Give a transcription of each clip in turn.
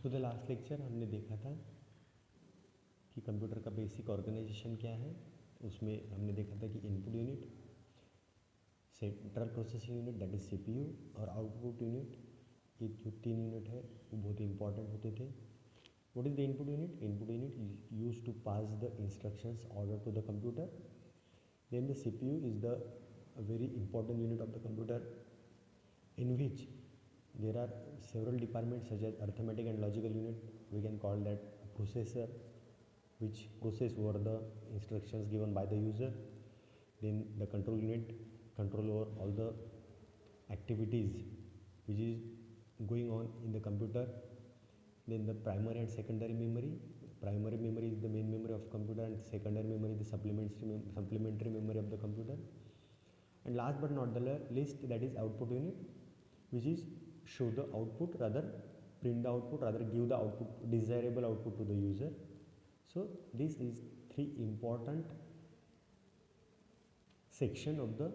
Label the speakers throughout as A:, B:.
A: Up to the last lecture हमने देखा था कि कंप्यूटर का बेसिक ऑर्गेनाइजेशन क्या है। उसमें हमने देखा था कि input unit, central processing unit that is CPU, और आउटपुट यूनिट। ये जो तीन यूनिट है वो बहुत ही इंपॉर्टेंट होते थे। What is the input unit? Input unit use to pass the instructions order to the computer. Then the CPU is the very important unit of the computer in which there are several departments such as arithmetic and logical unit. We can call that processor, which process over the instructions given by the user. Then the control unit control over all the activities which is going on in the computer. Then the primary and secondary memory. Primary memory is the main memory of computer, and secondary memory is the supplementary memory of the computer. And last but not the least, that is output unit, which is show the output, rather print the output, rather give the output, desirable output to the user. So this is three important section of the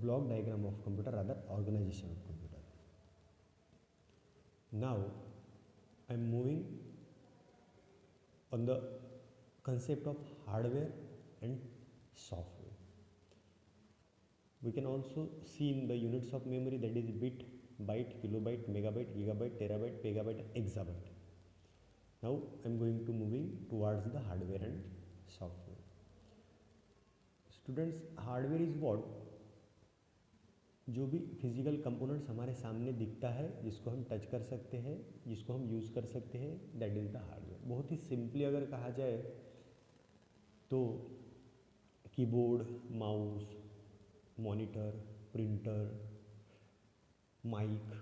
A: block diagram of computer, rather organization of computer. Now I am moving on the concept of hardware and software. We can also see in the units of memory, that is bit, byte, kilobyte, megabyte, gigabyte, terabyte, megabyte, and exabyte. Now I am going to moving towards the hardware and software. Students, hardware is what? जो भी physical components हमारे सामने दिखता है, जिसको हम touch कर सकते हैं, जिसको हम यूज़ कर सकते हैं, दैट इज़ द हार्डवेयर। बहुत ही सिंपली अगर कहा जाए तो keyboard, mouse, monitor, printer, mic,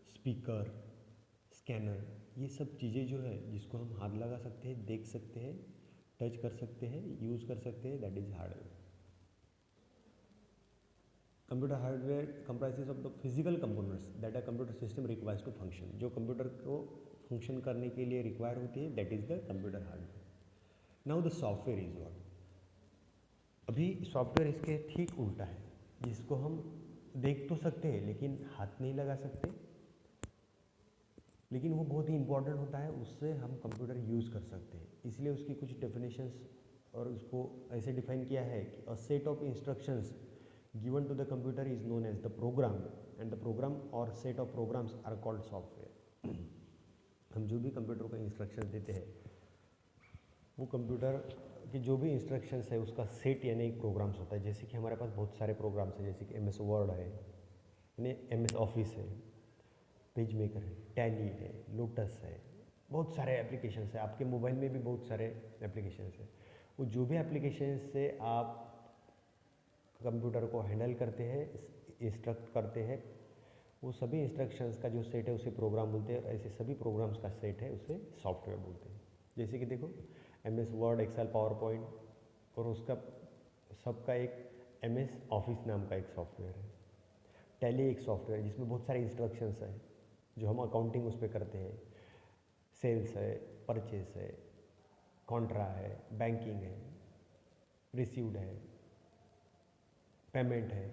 A: speaker, scanner, ये सब चीज़ें जो है जिसको हम हाथ लगा सकते हैं, देख सकते हैं, टच कर सकते हैं, यूज़ कर सकते हैं, that is hardware. Computer hardware comprises of the physical components that a computer system requires to function. जो कंप्यूटर को फंक्शन करने के लिए रिक्वायर होती है, that is the computer hardware. Now the software is what? अभी सॉफ्टवेयर इसके ठीक उल्टा है, जिसको हम देख तो सकते हैं लेकिन हाथ नहीं लगा सकते, लेकिन वो बहुत ही इंपॉर्टेंट होता है, उससे हम कंप्यूटर यूज़ कर सकते हैं। इसलिए उसकी कुछ डेफिनेशंस और उसको ऐसे डिफाइन किया है कि a set of instructions given to the computer is known as the program, and the program और set of programs are called software. हम जो भी कंप्यूटर को इंस्ट्रक्शंस देते हैं, वो कंप्यूटर कि जो भी इंस्ट्रक्शंस है उसका सेट यानी एक प्रोग्राम्स होता है। जैसे कि हमारे पास बहुत सारे प्रोग्राम्स हैं, जैसे कि एमएस वर्ड है, यानी एमएस ऑफिस है, पेज मेकर है, टैली है, लोटस है, बहुत सारे एप्लीकेशंस हैं। आपके मोबाइल में भी बहुत सारे एप्लीकेशंस हैं। वो जो भी एप्लीकेशंस से आप कंप्यूटर को हैंडल करते हैं, इंस्ट्रक्ट करते हैं, वो सभी इंस्ट्रक्शंस का जो सेट है उसे प्रोग्राम बोलते हैं। ऐसे सभी प्रोग्राम्स का सेट है उसे सॉफ्टवेयर बोलते हैं। जैसे कि देखो MS Word, Excel, PowerPoint, और उसका सबका एक एमएस ऑफिस नाम का एक सॉफ्टवेयर है। टैली एक सॉफ्टवेयर है जिसमें बहुत सारे इंस्ट्रक्शंस हैं जो हम अकाउंटिंग उस पर करते हैं। सेल्स है, परचेस है, कॉन्ट्रा है, बैंकिंग है, रिसीव्ड है, पेमेंट है,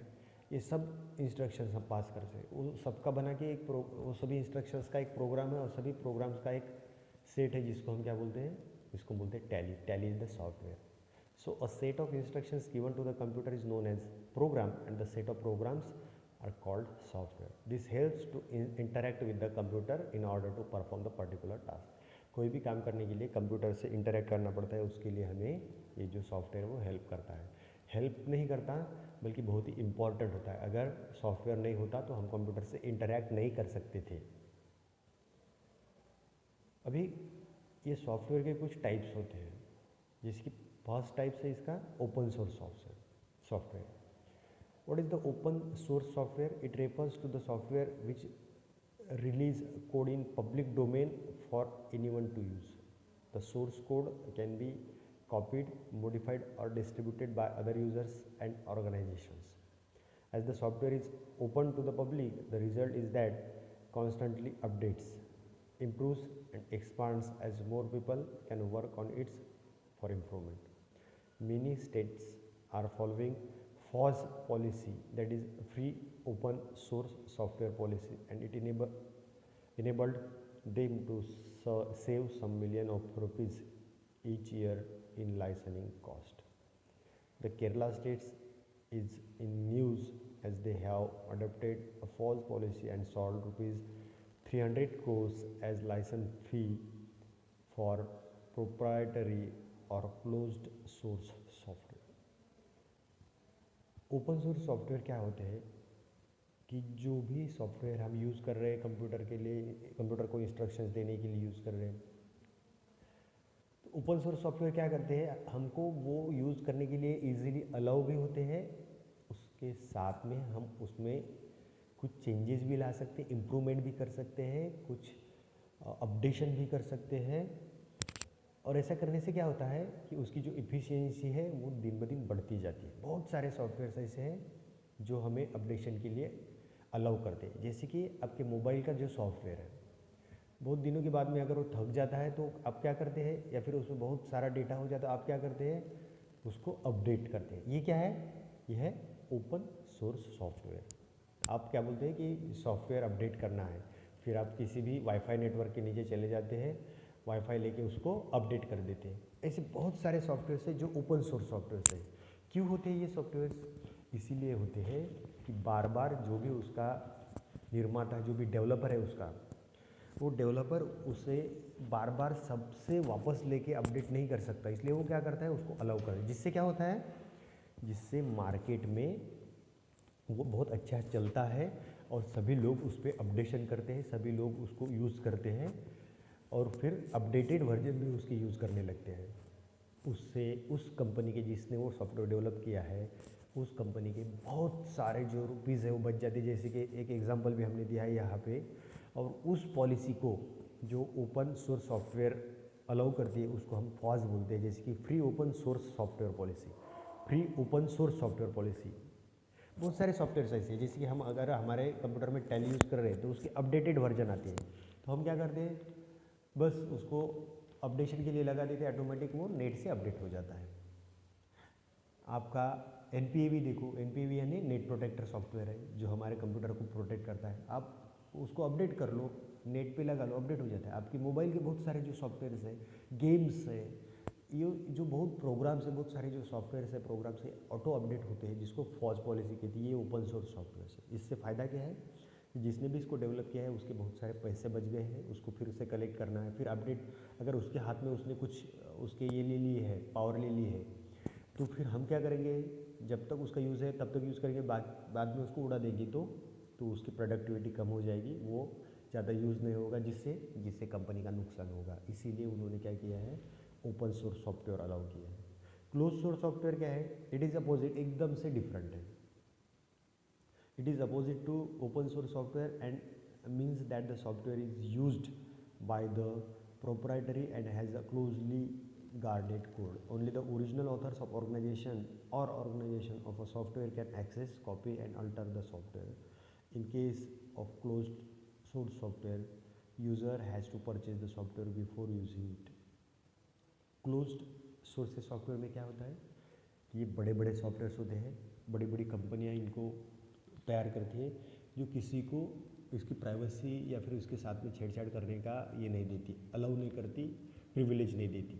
A: ये सब इंस्ट्रक्शंस हम पास करते हैं। वो सबका बना के वो सभी इंस्ट्रक्शंस का एक प्रोग्राम है और सभी प्रोग्राम्स का एक सेट है जिसको हम क्या बोलते हैं? इसको बोलते हैं Tally. Tally is the software. So a set of instructions given to the computer is known as program, and the set of programs are called software. This helps to interact with the computer in order to perform the particular task. कोई भी काम करने के लिए computer से interact करना पड़ता है, उसके लिए हमें ये जो सॉफ्टवेयर वो हेल्प करता है। हेल्प नहीं करता बल्कि बहुत ही इम्पॉर्टेंट होता है। अगर सॉफ्टवेयर नहीं होता तो हम कंप्यूटर से इंटरैक्ट नहीं कर सकते थे। अभी ये सॉफ्टवेयर के कुछ टाइप्स होते हैं, जिसकी फर्स्ट टाइप है इसका open source software. What is the open source software? It refers to the software which release code in public domain for anyone to use. The source code can be copied, modified or distributed by other users and organizations. As the software is open to the public, the result is that constantly updates, improves and expands as more people can work on it for improvement. Many states are following FOSS policy, that is free open source software policy, and it enabled them to save some million of rupees each year in licensing cost. The Kerala states is in news as they have adopted a false policy and sold rupees 300 crores as license fee for proprietary or closed source software. Open source software क्या होते हैं कि जो भी software हम use कर रहे हैं कंप्यूटर के लिए, कंप्यूटर को इंस्ट्रक्शंस देने के लिए यूज़ कर रहे हैं, तो ओपन सोर्स सॉफ्टवेयर क्या करते हैं, हमको वो यूज़ करने के लिए इजीली अलाउ भी होते हैं, उसके साथ में हम उसमें कुछ चेंजेस भी ला सकते हैं, इम्प्रूवमेंट भी कर सकते हैं, कुछ अपडेशन भी कर सकते हैं। और ऐसा करने से क्या होता है कि उसकी जो इफ़िशियंसी है वो दिन ब दिन बढ़ती जाती है। बहुत सारे सॉफ्टवेयर ऐसे हैं जो हमें अपडेशन के लिए अलाउ करते हैं। जैसे कि आपके मोबाइल का जो सॉफ्टवेयर है, बहुत दिनों के बाद में अगर वो थक जाता है तो आप क्या करते हैं, या फिर उसमें बहुत सारा डेटा हो जाता है, आप क्या करते हैं, उसको अपडेट करते हैं। ये क्या है, ये है ओपन सोर्स सॉफ्टवेयर। आप क्या बोलते हैं कि सॉफ्टवेयर अपडेट करना है, फिर आप किसी भी वाईफाई नेटवर्क के नीचे चले जाते हैं, वाईफाई लेके उसको अपडेट कर देते हैं। ऐसे बहुत सारे सॉफ्टवेयर्स हैं जो ओपन सोर्स सॉफ्टवेयर्स हैं। क्यों होते हैं ये सॉफ्टवेयर्स, इसीलिए होते हैं कि बार बार जो भी उसका निर्माता, जो भी डेवलपर है उसका, वो डेवलपर उसे बार बार सबसे वापस लेके अपडेट नहीं कर सकता, इसलिए वो क्या करता है, उसको अलाउ कर। जिससे क्या होता है, जिससे मार्केट में वो बहुत अच्छा चलता है और सभी लोग उस पर अपडेशन करते हैं, सभी लोग उसको यूज़ करते हैं और फिर अपडेटेड वर्जन भी उसके यूज़ करने लगते हैं। उससे उस कंपनी के जिसने वो सॉफ्टवेयर डेवलप किया है, उस कंपनी के बहुत सारे जो रुपीज़ है वो बच जाते हैं। जैसे कि एक एग्जांपल भी हमने दिया है यहाँ पे। और उस पॉलिसी को जो ओपन सोर्स सॉफ्टवेयर अलाउ करती है उसको हम फॉस बोलते हैं। जैसे कि free open source software policy, free open source software policy. बहुत सारे सॉफ्टवेयर ऐसे हैं, जैसे कि हम अगर हमारे कंप्यूटर में टैली यूज़ कर रहे हैं तो उसके अपडेटेड वर्जन आते हैं, तो हम क्या करते हैं, बस उसको अपडेशन के लिए लगा देते हैं, ऑटोमेटिक वो नेट से अपडेट हो जाता है। आपका NPAV देखो, NPAV यानी नेट प्रोटेक्टर सॉफ्टवेयर है जो हमारे कंप्यूटर को प्रोटेक्ट करता है। आप उसको अपडेट कर लो, नेट पे लगा लो, अपडेट हो जाता है। आपके मोबाइल के बहुत सारे जो सॉफ्टवेयर्स हैं, गेम्स है, ये जो बहुत प्रोग्राम्स है, बहुत सारे जो सॉफ्टवेयर्स है, प्रोग्राम्स है, ऑटो अपडेट होते हैं, जिसको फॉज पॉलिसी कहती है। ये ओपन सोर्स सॉफ्टवेयर है। इससे फ़ायदा क्या है कि जिसने भी इसको डेवलप किया है उसके बहुत सारे पैसे बच गए हैं, उसको फिर से कलेक्ट करना है, फिर अपडेट। अगर उसके हाथ में उसने कुछ उसके ये ले ली है, पावर ले ली है, तो फिर हम क्या करेंगे, जब तक उसका यूज़ है तब तक यूज़ करेंगे, बाद में उसको उड़ा देंगे तो उसकी प्रोडक्टिविटी कम हो जाएगी, वो ज़्यादा यूज़ नहीं होगा, जिससे कंपनी का नुकसान होगा। इसीलिए उन्होंने क्या किया है, ओपन सोर्स सॉफ्टवेयर अलाउ किया है। क्लोज सोर्स सॉफ्टवेयर क्या है, इट इज़ अपोजिट, एकदम से डिफरेंट है। It is opposite to open source software and means that the software is used by the proprietary and has a closely guarded code. Only the original authors of organization of a software can access, copy and alter the software. In case of closed source software, user has to purchase the software before using it. Closed source software में क्या होता है कि ये बड़े बड़े softwares होते हैं, बड़ी बड़ी कंपनियां इनको तैयार करती है, जो किसी को इसकी प्राइवेसी या फिर उसके साथ में छेड़छाड़ करने का ये नहीं देती, अलाउ नहीं करती, प्रिविलेज नहीं देती।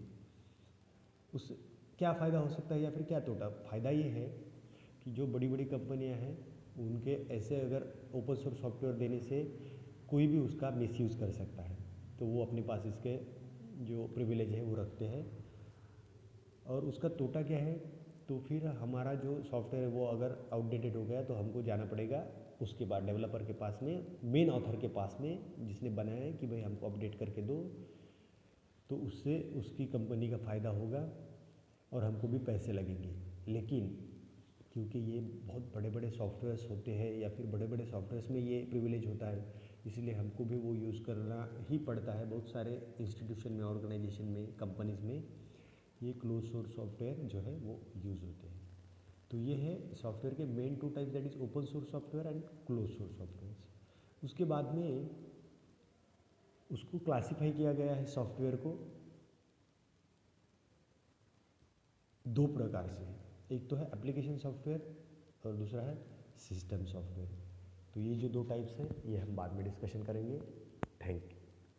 A: उस क्या फ़ायदा हो सकता है या फिर क्या तोटा? फ़ायदा ये है कि जो बड़ी बड़ी कंपनियां हैं उनके ऐसे अगर ओपन सोर्स सॉफ्टवेयर देने से कोई भी उसका मिसयूज़ कर सकता है, तो वो अपने पास इसके जो प्रिविलेज है वो रखते हैं। और उसका तोटा क्या है, तो फिर हमारा जो सॉफ्टवेयर है वो अगर आउटडेटेड हो गया तो हमको जाना पड़ेगा उसके बाद डेवलपर के पास में, मेन ऑथर के पास में, जिसने बनाया है, कि भाई हमको अपडेट करके दो। तो उससे उसकी कंपनी का फ़ायदा होगा और हमको भी पैसे लगेंगे। लेकिन क्योंकि ये बहुत बड़े बड़े सॉफ्टवेयर्स होते हैं या फिर बड़े बड़े सॉफ्टवेयर्स में ये प्रिविलेज होता है, इसलिए हमको भी वो यूज़ करना ही पड़ता है। बहुत सारे इंस्टीट्यूशन में, ऑर्गेनाइजेशन में, कंपनीज़ में ये क्लोज सोर्स सॉफ्टवेयर जो है वो यूज़ होते हैं। तो ये है सॉफ्टवेयर के main two type, that is open source software and close source software. उसके बाद में उसको क्लासिफाई किया गया है सॉफ्टवेयर को दो प्रकार से, एक तो है एप्लीकेशन सॉफ्टवेयर और दूसरा है सिस्टम सॉफ्टवेयर। तो ये जो दो टाइप्स हैं ये हम बाद में डिस्कशन करेंगे। Thank you.